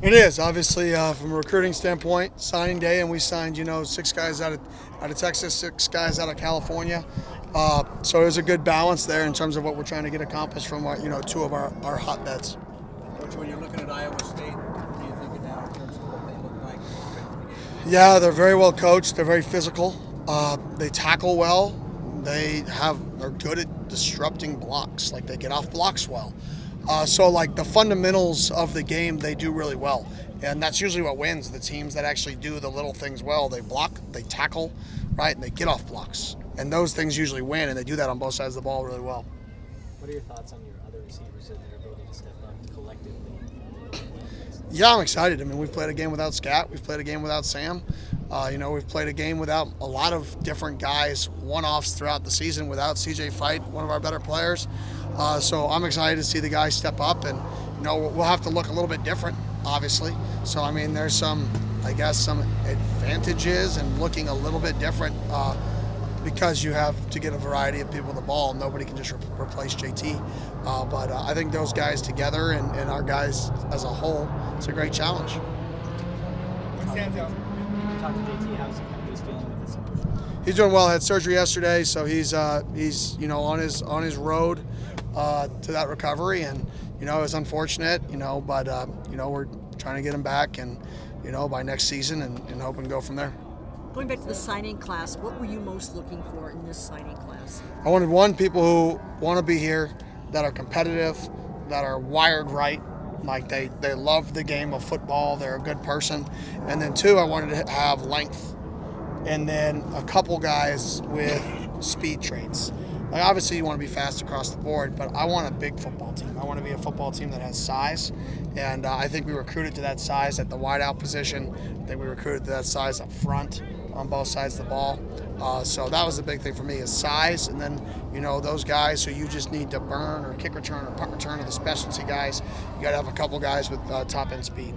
It is obviously from a recruiting standpoint, signing day, and we signed 6 guys out of Texas, 6 guys out of California. So there's a good balance there in terms of what we're trying to get accomplished from two of our hotbeds. Coach, when you're looking at Iowa State, what are you thinking now in terms of what they look like for the game? Yeah, they're very well coached. They're very physical. They tackle well. They're good at disrupting blocks. Like they get off blocks well. So like the fundamentals of the game, they do really well, and that's usually what wins. The teams that actually do the little things well, they block, they tackle, right, and they get off blocks, and those things usually win, and they do that on both sides of the ball really well. What are your thoughts on your other receivers and their ability to step up collectively? Yeah, I'm excited. I mean, we've played a game without Scat. We've played a game without Sam. We've played a game without a lot of different guys, one-offs throughout the season without CJ Fight, one of our better players. So I'm excited to see the guys step up, and we'll have to look a little bit different, obviously. So I mean, there's some advantages in looking a little bit different because you have to get a variety of people the ball. Nobody can just replace JT. But I think those guys together and our guys as a whole, it's a great challenge. Talk to JT. How's he dealing with this emotion? He's doing well. Had surgery yesterday, so he's on his road to that recovery, and it was unfortunate, but we're trying to get him back, and by next season, and hope and go from there. Going back to the signing class, what were you most looking for in this signing class? I wanted people who want to be here, that are competitive, that are wired right, like they love the game of football, they're a good person, and then 2, I wanted to have length, and then a couple guys with speed traits. Like obviously you want to be fast across the board, but I want a big football team. I want to be a football team that has size, and I think we recruited to that size at the wideout position. I think we recruited to that size up front on both sides of the ball. So that was the big thing for me is size, and then those guys who you just need to burn or kick return or punt return, or the specialty guys. You got to have a couple guys with top end speed.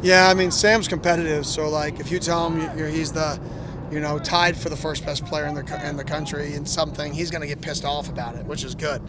Yeah, I mean Sam's competitive, so like if you tell him he's the tied for the first best player in the country in something, he's going to get pissed off about it, which is good.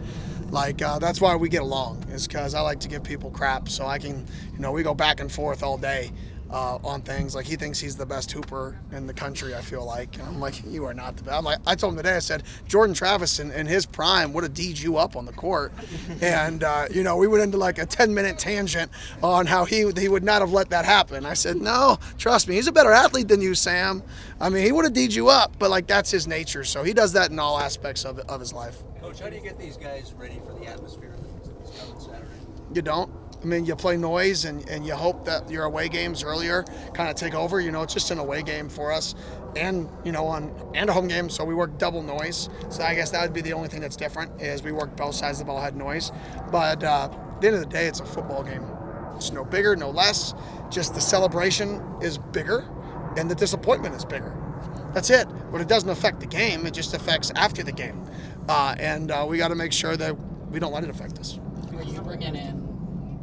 Like that's why we get along, is because I like to give people crap, so I can we go back and forth all day on things. Like he thinks he's the best hooper in the country, I feel like, and I'm like, you are not the best. I told him today, I said Jordan Travis in his prime would have D'd you up on the court, and we went into like a 10-minute tangent on how he would not have let that happen. I said, no, trust me, he's a better athlete than you, Sam. I mean, he would have D'd you up, but like that's his nature, so he does that in all aspects of his life. Coach, how do you get these guys ready for the atmosphere that's coming Saturday? You don't. I mean, you play noise, and you hope that your away games earlier kind of take over. It's just an away game for us, and and a home game, so we work double noise. So I guess that would be the only thing that's different, is we work both sides of the ball had noise. But at the end of the day, it's a football game. It's no bigger, no less. Just the celebration is bigger, and the disappointment is bigger. That's it. But it doesn't affect the game. It just affects after the game, and we got to make sure that we don't let it affect us. Are you bringing in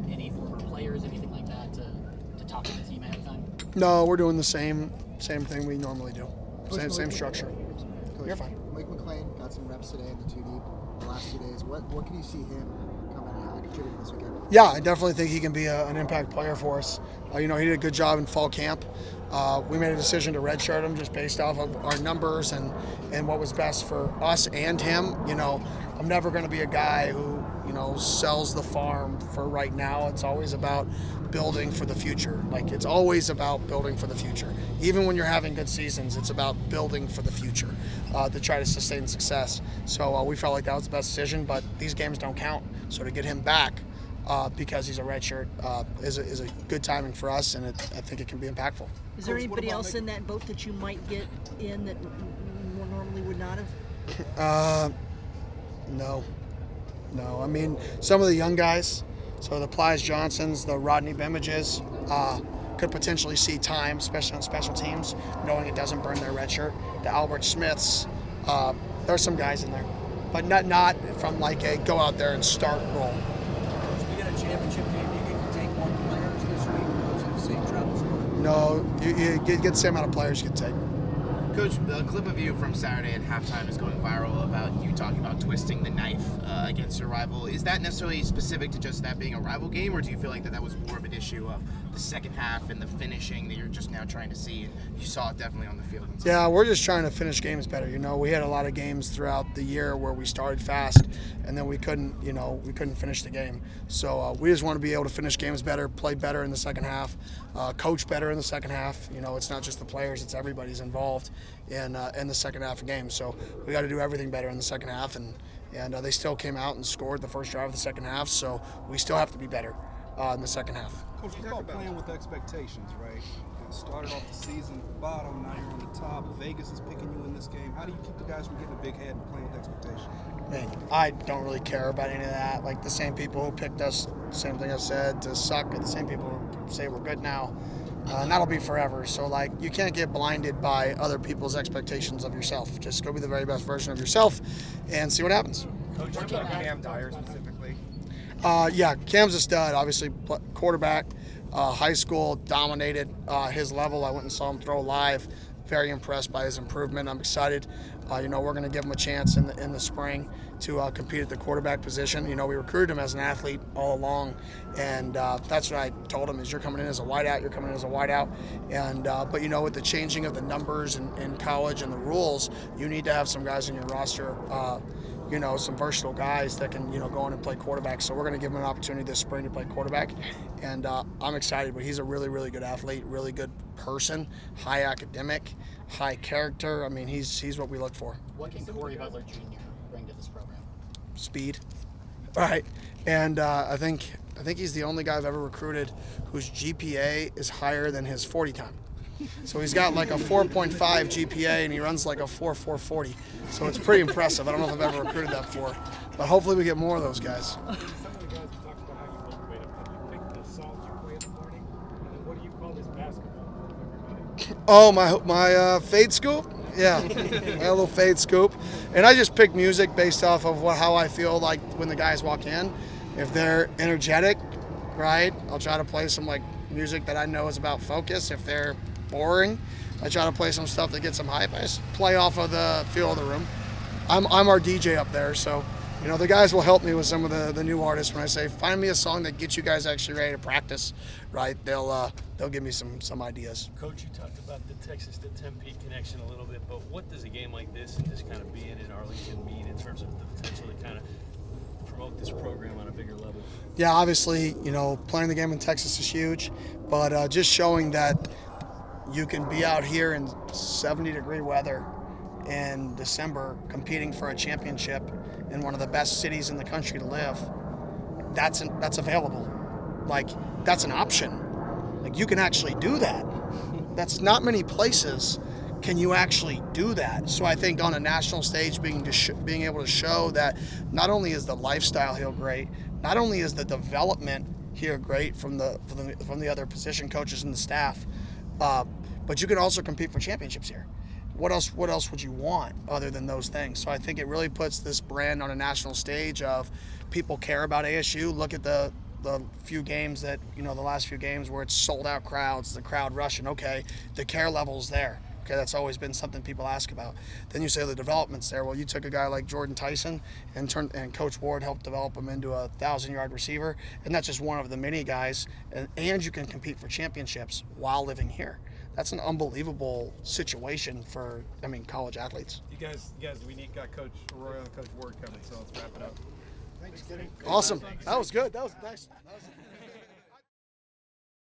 any former players, anything like that, to talk to the team ahead of time? No, we're doing the same thing we normally do. Same structure. Coach, You're fine. Mike McLean got some reps today in the 2 deep the last 2 days. What can you see him coming out contributing this weekend? Yeah, I definitely think he can be an impact player for us. He did a good job in fall camp. We made a decision to redshirt him just based off of our numbers and what was best for us and him. I'm never going to be a guy who sells the farm for right now. It's always about building for the future. Like it's always about building for the future. Even when you're having good seasons, it's about building for the future to try to sustain success. So we felt like that was the best decision, but these games don't count. So to get him back because he's a redshirt is a good timing for us, and I think it can be impactful. Is there anybody else in that boat that you might get in that normally would not have? No. I mean, some of the young guys, so the Plies Johnsons, the Rodney Bimmages, could potentially see time, especially on special teams, knowing it doesn't burn their red shirt. The Albert Smiths, there's some guys in there, but not from like a go out there and start role. We got a championship game. Do you get to take one players this week, or is it the same travel squad? No, you get the same amount of players you can take. Coach, a clip of you from Saturday at halftime is going viral about you talking about twisting the knife against your rival. Is that necessarily specific to just that being a rival game, or do you feel like that was more of an issue of the second half and the finishing that you're just now trying to see, and you saw it definitely on the field? Yeah, we're just trying to finish games better. You know, we had a lot of games throughout the year where we started fast and then we couldn't finish the game. So we just want to be able to finish games better, play better in the second half, coach better in the second half. You know, it's not just the players, it's everybody's involved in the second half of games. So we got to do everything better in the second half, and they still came out and scored the first drive of the second half. So we still have to be better in the second half. Coach, you talk about playing with expectations, right? You started off the season bottom, now you're on the top. Vegas is picking you in this game. How do you keep the guys from getting a big head and playing with expectations? Man, I don't really care about any of that. Like, the same people who picked us, same thing I said, to suck, are the same people who say we're good now. And that'll be forever. So, like, you can't get blinded by other people's expectations of yourself. Just go be the very best version of yourself and see what happens. Coach, talk about Cam Dyer specifically. Yeah, Cam's a stud, obviously, quarterback, high school, dominated his level. I went and saw him throw live. Very impressed by his improvement. I'm excited. We're going to give him a chance in the spring to compete at the quarterback position. You know, we recruited him as an athlete all along, and that's what I told him is you're coming in as a wideout. You're coming in as a wideout, and but with the changing of the numbers in college and the rules, you need to have some guys in your roster. Some versatile guys that can, go in and play quarterback. So we're going to give him an opportunity this spring to play quarterback. And I'm excited, but he's a really, really good athlete, really good person, high academic, high character. I mean, he's what we look for. What can Corey Butler Jr. bring to this program? Speed. All right. And I think he's the only guy I've ever recruited whose GPA is higher than his 40 time. So he's got like a 4.5 GPA and he runs like a 4.40. So it's pretty impressive. I don't know if I've ever recruited that before, but hopefully we get more of those guys. Some of the guys talked about how you motivate them. Have you picked the songs you play in the morning? And then what do you call this basketball with everybody? Oh, my fade scoop? Yeah, my little fade scoop. And I just pick music based off of how I feel like when the guys walk in. If they're energetic, right, I'll try to play some like music that I know is about focus. If they're boring, I try to play some stuff that gets them hype. I just play off of the feel of the room. I'm our DJ up there, so the guys will help me with some of the new artists. When I say find me a song that gets you guys actually ready to practice, right? They'll give me some ideas. Coach, you talked about the Texas to Tempe connection a little bit, but what does a game like this and just kind of being in Arlington mean in terms of the potential to kind of promote this program on a bigger level? Yeah, obviously, playing the game in Texas is huge, but just showing that you can be out here in 70-degree weather in December competing for a championship in one of the best cities in the country to live. That's available. Like, that's an option. Like, you can actually do that. That's not many places can you actually do that. So I think on a national stage, being able to show that not only is the lifestyle here great, not only is the development here great from the other position coaches and the staff, but you can also compete for championships here. What else would you want other than those things? So I think it really puts this brand on a national stage of people care about ASU. Look at the few games that, the last few games where it's sold out crowds, the crowd rushing. Okay, the care level's there. Okay, that's always been something people ask about. Then you say the development's there. Well, you took a guy like Jordan Tyson and Coach Ward helped develop him into a 1,000-yard receiver, and that's just one of the many guys. And you can compete for championships while living here. That's an unbelievable situation for, college athletes. You guys, we got Coach Roy and Coach Ward coming, so let's wrap it up. Awesome. That was good. That was nice.